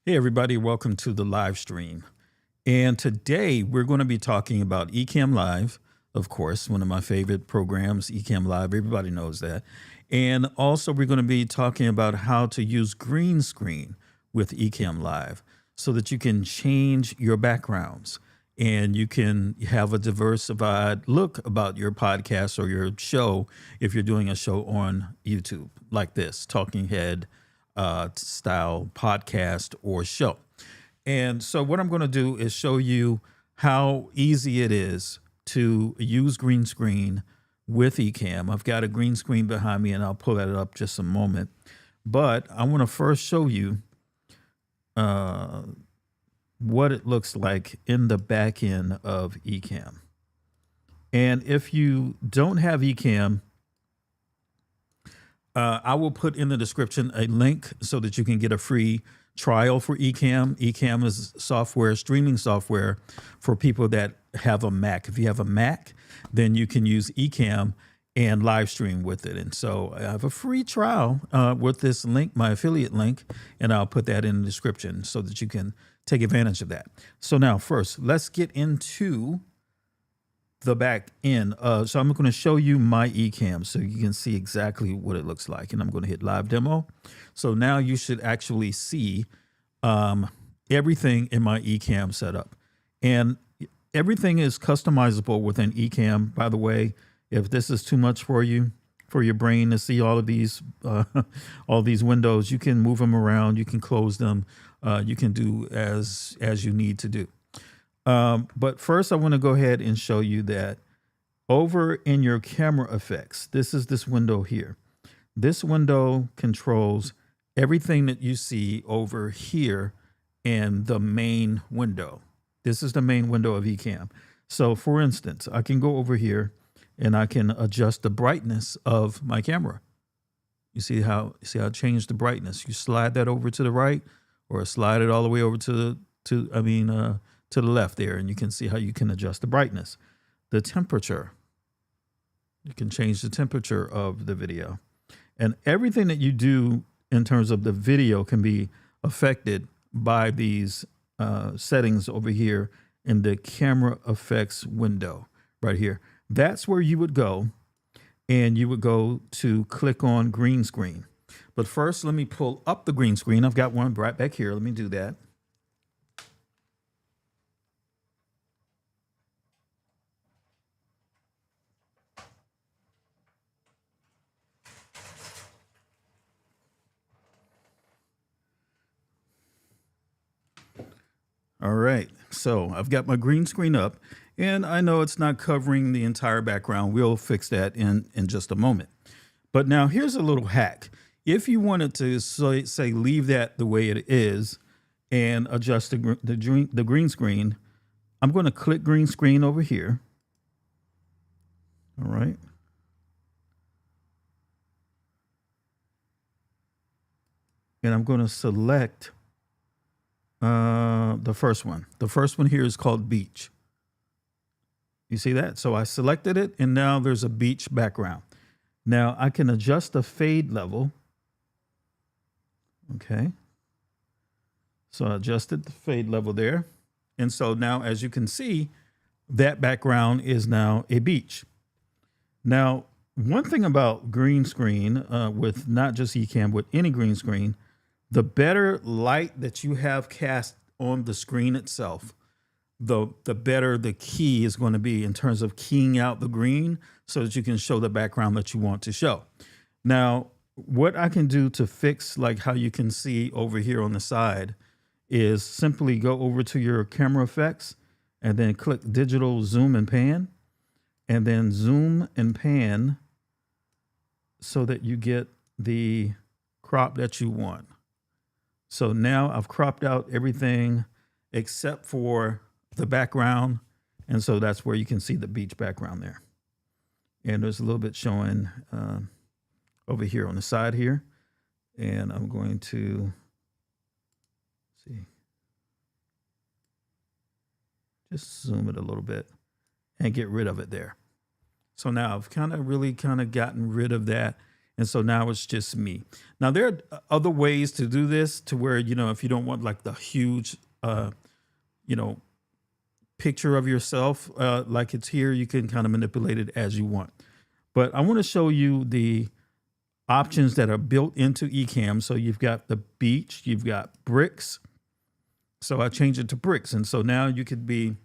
Hey, everybody, welcome to the live stream. And today we're going to be talking about Ecamm Live, of course, one of my favorite programs, Ecamm Live. Everybody knows that. And also, we're going to be talking about how to use green screen with Ecamm Live so that you can change your backgrounds and you can have a diversified look about your podcast or your show if you're doing a show on YouTube like this, Talking Head style podcast or show. And so, what I'm going to do is show you how easy it is to use green screen with Ecamm. I've got a green screen behind me, and I'll pull that up just a moment. But I want to first show you uh, what it looks like in the back end of Ecamm. And if you don't have Ecamm, I will put in the description a link so that you can get a free trial for Ecamm. Ecamm is software, streaming software for people that have a Mac. If you have a Mac, then you can use Ecamm and live stream with it. And so I have a free trial with this link, my affiliate link, and I'll put that in the description so that you can take advantage of that. So now first, let's get into the back end. So I'm going to show you my Ecamm so you can see exactly what it looks like. And I'm going to hit live demo. So now you should actually see everything in my Ecamm setup. And everything is customizable within Ecamm. By the way, if this is too much for you, for your brain to see all these windows, you can move them around. You can close them. You can do as you need to do. But first, I want to go ahead and show you that over in your camera effects, this is this window here. This window controls everything that you see over here in the main window. This is the main window of Ecamm. So for instance, I can go over here and I can adjust the brightness of my camera. You see how I changed the brightness. You slide that over to the right or slide it all the way over to the left there, and you can see how you can adjust the brightness. The temperature, you can change the temperature of the video. And everything that you do in terms of the video can be affected by these settings over here in the camera effects window right here. That's where you would go, and you would go to click on green screen. But first, let me pull up the green screen. I've got one right back here. Let me do that. All right, so I've got my green screen up, and I know it's not covering the entire background. We'll fix that in just a moment. But now here's a little hack. If you wanted to say leave that the way it is and adjust the green screen, I'm going to click green screen over here. All right. And I'm going to select the first one. The first one here is called beach. You see that? So I selected it, and now there's a beach background. Now I can adjust the fade level. Okay. So I adjusted the fade level there. And so now, as you can see, that background is now a beach. Now, one thing about green screen with not just Ecamm, with any green screen, the better light that you have cast on the screen itself, the better the key is going to be in terms of keying out the green so that you can show the background that you want to show. Now, what I can do to fix like how you can see over here on the side is simply go over to your camera effects and then click digital zoom and pan, and then zoom and pan so that you get the crop that you want. So now I've cropped out everything except for the background. And so that's where you can see the beach background there. And there's a little bit showing over here on the side here. And I'm going to see, just zoom it a little bit and get rid of it there. So now I've really gotten rid of that. And so now it's just me. Now there are other ways to do this to where, if you don't want like the huge, you know, picture of yourself like it's here, you can kind of manipulate it as you want. But I want to show you the options that are built into Ecamm. So you've got the beach, you've got bricks. So I changed it to bricks. And so now you could be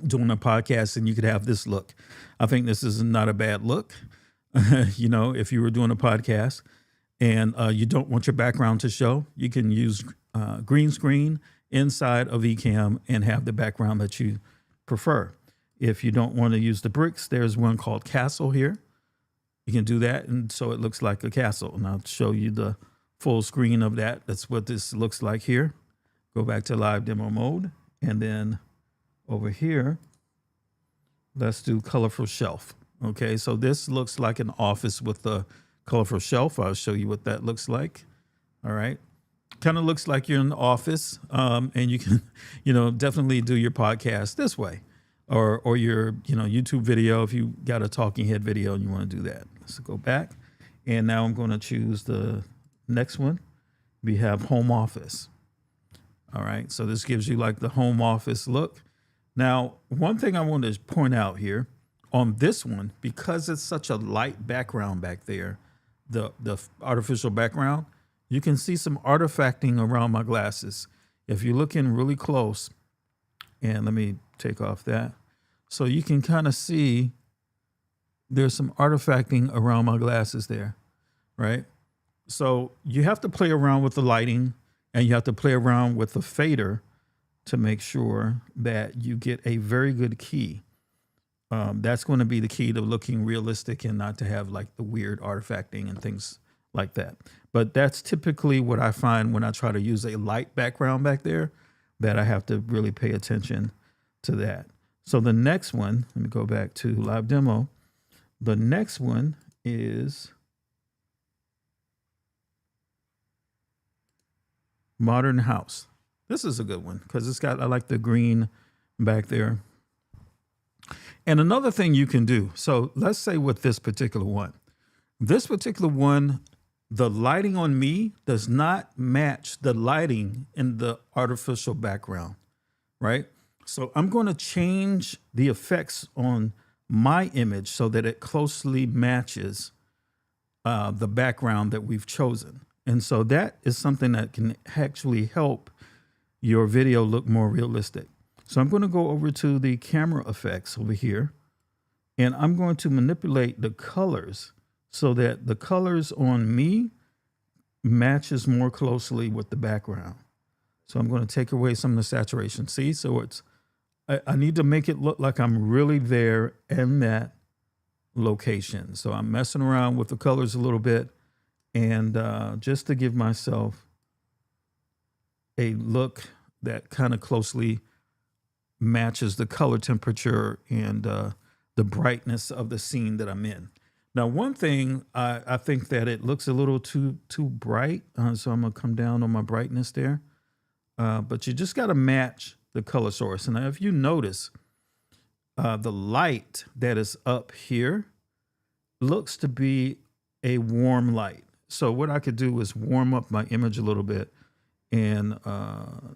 doing a podcast and you could have this look. I think this is not a bad look. If you were doing a podcast and you don't want your background to show, you can use green screen inside of Ecamm and have the background that you prefer. If you don't want to use the bricks, there's one called castle here. You can do that, and so it looks like a castle. And I'll show you the full screen of that. That's what this looks like here. Go back to live demo mode, and then over here, let's do colorful shelf. Okay, so this looks like an office with a colorful shelf. I'll show you what that looks like. All right. Kind of looks like you're in the office, and you can, definitely do your podcast this way, or your, YouTube video if you got a talking head video and you want to do that. Let's go back, and now I'm going to choose the next one. We have home office. All right, so this gives you like the home office look. Now, one thing I want to point out here on this one, because it's such a light background back there, the artificial background, you can see some artifacting around my glasses. If you look in really close, and let me take off that. So you can kind of see there's some artifacting around my glasses there, right? So you have to play around with the lighting, and you have to play around with the fader to make sure that you get a very good key. That's going to be the key to looking realistic and not to have like the weird artifacting and things like that. But that's typically what I find when I try to use a light background back there, that I have to really pay attention to that. So the next one, let me go back to live demo. The next one is modern house. This is a good one because I like the green back there. And another thing you can do, so let's say with this particular one, the lighting on me does not match the lighting in the artificial background, right? So I'm going to change the effects on my image so that it closely matches the background that we've chosen. And so that is something that can actually help your video look more realistic. So I'm going to go over to the camera effects over here, and I'm going to manipulate the colors so that the colors on me matches more closely with the background. So I'm going to take away some of the saturation. See, so I need to make it look like I'm really there in that location. So I'm messing around with the colors a little bit, and just to give myself a look that kind of closely matches the color temperature and the brightness of the scene that I'm in. Now, one thing, I think that it looks a little too bright, so I'm going to come down on my brightness there. But you just got to match the color source. And if you notice, the light that is up here looks to be a warm light. So what I could do is warm up my image a little bit, and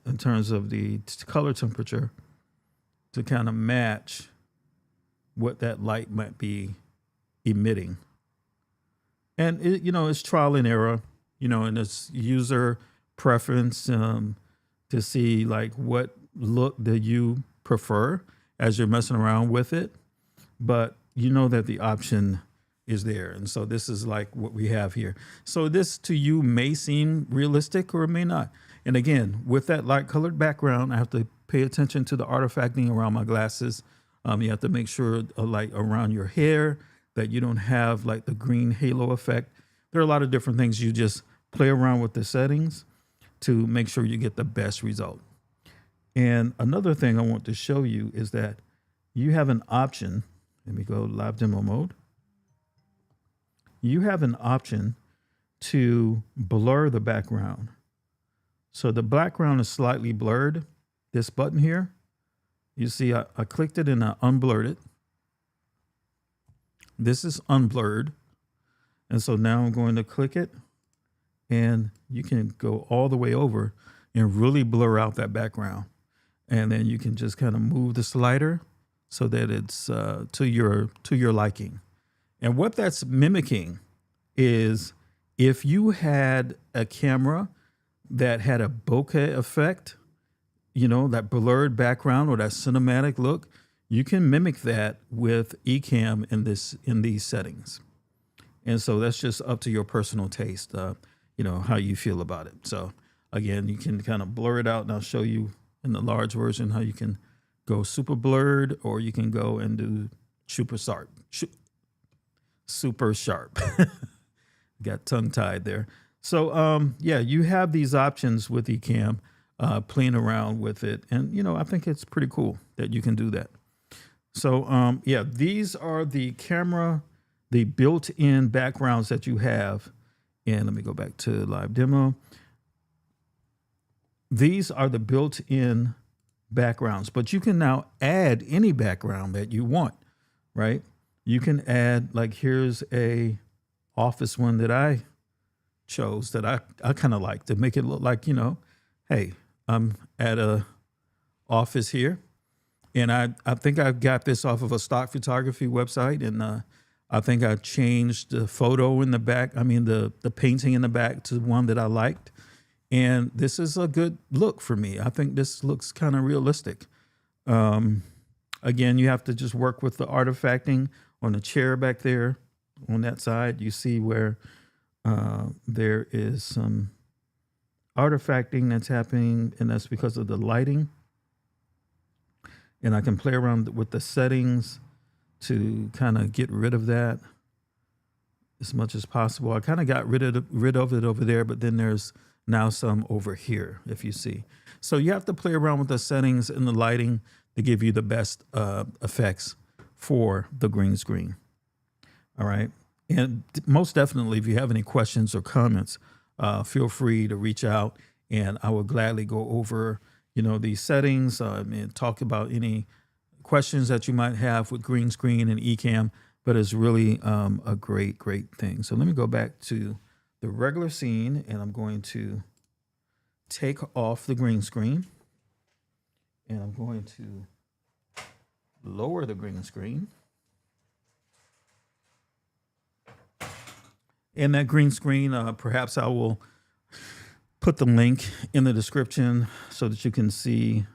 in terms of the color temperature, to kind of match what that light might be emitting. And it's trial and error, and it's user preference to see like what look that you prefer as you're messing around with it. But you know that the option is there. And so this is like what we have here. So this to you may seem realistic or it may not. And again, with that light colored background, I have to pay attention to the artifacting around my glasses. You have to make sure like around your hair that you don't have like the green halo effect. There are a lot of different things. You just play around with the settings to make sure you get the best result. And another thing I want to show you is that you have an option. Let me go live demo mode. You have an option to blur the background. So the background is slightly blurred. This button here, you see I clicked it and I unblurred it. This is unblurred. And so now I'm going to click it, and you can go all the way over and really blur out that background. And then you can just kind of move the slider so that it's to your liking. And what that's mimicking is if you had a camera that had a bokeh effect, you know, that blurred background or that cinematic look, you can mimic that with Ecamm in these settings. And so that's just up to your personal taste, you know, how you feel about it. So again, you can kind of blur it out, and I'll show you in the large version how you can go super blurred, or you can go and do super sharp. Super sharp. Got tongue tied there. So yeah, you have these options with Ecamm, playing around with it, and you know, I think it's pretty cool that you can do that. So yeah, these are the built-in backgrounds that you have. And let me go back to live demo. These are the built-in backgrounds, but you can now add any background that you want, right? You can add, like, here's a office one that I chose that I kind of like to make it look like, you know, hey, I'm at a office here. And I think I got this off of a stock photography website, and I think I changed the photo in the back, the painting in the back, to one that I liked. And this is a good look for me. I think this looks kind of realistic. Again, you have to just work with the artifacting on the chair back there. On that side, you see where there is some artifacting that's happening, and that's because of the lighting. And I can play around with the settings to kind of get rid of that as much as possible. I kind of got rid of it over there, but then there's now some over here, if you see. So you have to play around with the settings and the lighting to give you the best effects for the green screen. All right. And most definitely, if you have any questions or comments, feel free to reach out, and I will gladly go over, you know, these settings and talk about any questions that you might have with green screen and Ecamm. But it's really a great thing. So let me go back to the regular scene, and I'm going to take off the green screen, and I'm going to lower the green screen. And that green screen, perhaps I will put the link in the description so that you can see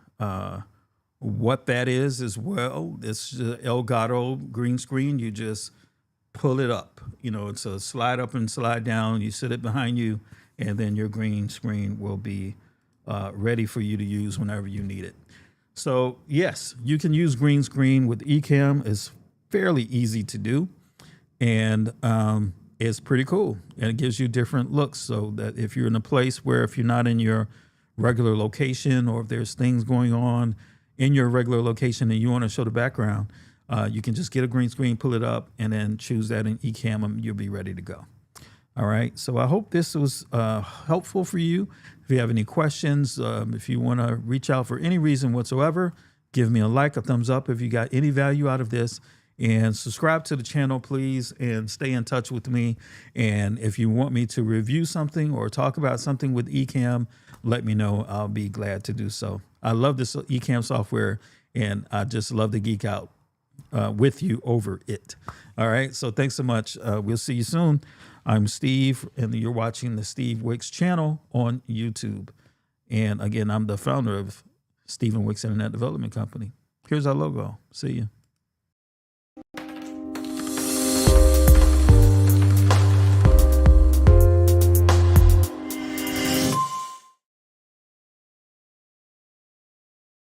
what that is as well. It's Elgato green screen. You just pull it up. You know, it's a slide up and slide down. You sit it behind you, and then your green screen will be ready for you to use whenever you need it. So yes, you can use green screen with Ecamm. It's fairly easy to do, and it's pretty cool, and it gives you different looks. So that if you're in a place where, if you're not in your regular location, or if there's things going on in your regular location and you want to show the background, you can just get a green screen, pull it up, and then choose that in Ecamm, and you'll be ready to go. All right. So I hope this was helpful for you. If you have any questions, if you want to reach out for any reason whatsoever, give me a like, a thumbs up if you got any value out of this, and subscribe to the channel, please, and stay in touch with me. And if you want me to review something or talk about something with Ecamm, let me know. I'll be glad to do so. I love this Ecamm software, and I just love to geek out with you over it. All right. So thanks so much. We'll see you soon. I'm Steve, and you're watching the Steve Wicks channel on YouTube. And again, I'm the founder of Stephen Wicks Internet Development Company. Here's our logo. See you.